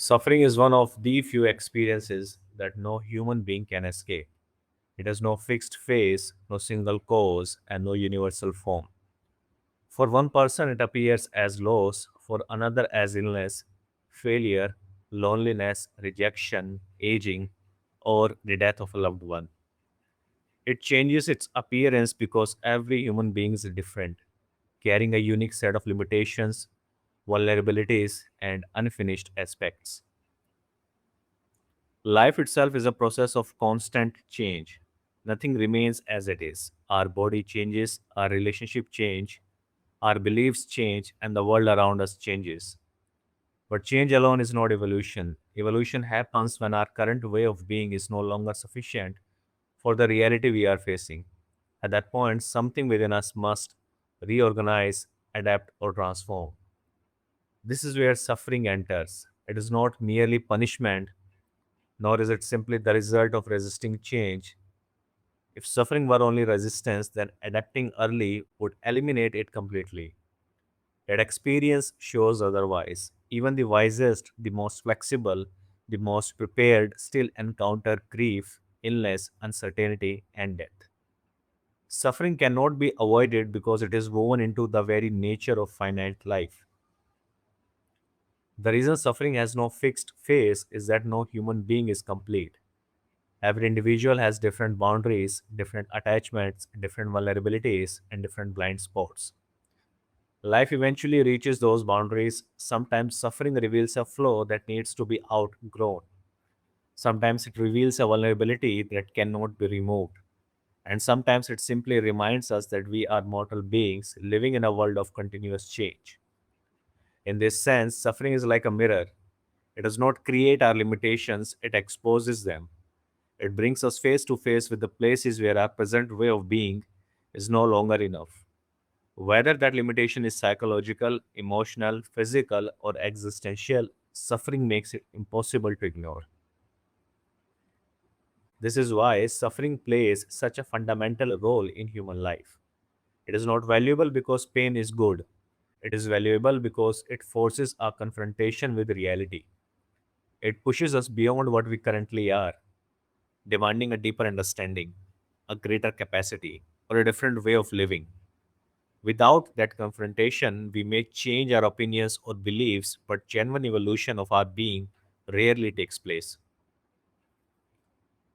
Suffering is one of the few experiences that no human being can escape. It has no fixed phase, no single cause, and no universal form. For one person, it appears as loss, for another, as illness, failure, loneliness, rejection, aging, or the death of a loved one. It changes its appearance because every human being is different, carrying a unique set of limitations, vulnerabilities, and unfinished aspects. Life itself is a process of constant change. Nothing remains as it is. Our body changes, our relationship change, our beliefs change, and the world around us changes. But change alone is not evolution. Evolution happens when our current way of being is no longer sufficient for the reality we are facing. At that point, something within us must reorganize, adapt, or transform. This is where suffering enters. It is not merely punishment, nor is it simply the result of resisting change. If suffering were only resistance, then adapting early would eliminate it completely. Yet experience shows otherwise. Even the wisest, the most flexible, the most prepared still encounter grief, illness, uncertainty, and death. Suffering cannot be avoided because it is woven into the very nature of finite life. The reason suffering has no fixed phase is that no human being is complete. Every individual has different boundaries, different attachments, different vulnerabilities, and different blind spots. Life eventually reaches those boundaries. Sometimes suffering reveals a flaw that needs to be outgrown. Sometimes it reveals a vulnerability that cannot be removed. And sometimes it simply reminds us that we are mortal beings living in a world of continuous change. In this sense, suffering is like a mirror. It does not create our limitations, it exposes them. It brings us face to face with the places where our present way of being is no longer enough. Whether that limitation is psychological, emotional, physical, or existential, suffering makes it impossible to ignore. This is why suffering plays such a fundamental role in human life. It is not valuable because pain is good. It is valuable because it forces a confrontation with reality. It pushes us beyond what we currently are, demanding a deeper understanding, a greater capacity, or a different way of living. Without that confrontation, we may change our opinions or beliefs, but genuine evolution of our being rarely takes place.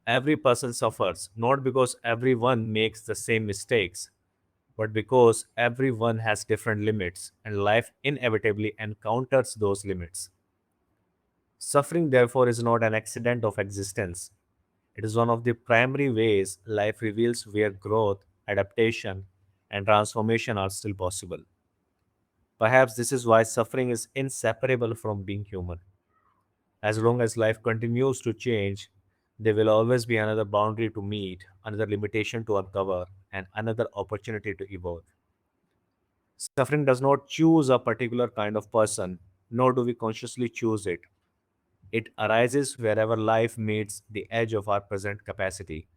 Every person suffers, not because everyone makes the same mistakes, but because everyone has different limits, and life inevitably encounters those limits. Suffering, therefore, is not an accident of existence. It is one of the primary ways life reveals where growth, adaptation, and transformation are still possible. Perhaps this is why suffering is inseparable from being human. As long as life continues to change, there will always be another boundary to meet, another limitation to uncover, and another opportunity to evolve. Suffering does not choose a particular kind of person, nor do we consciously choose it. It arises wherever life meets the edge of our present capacity,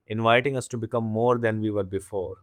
inviting us to become more than we were before.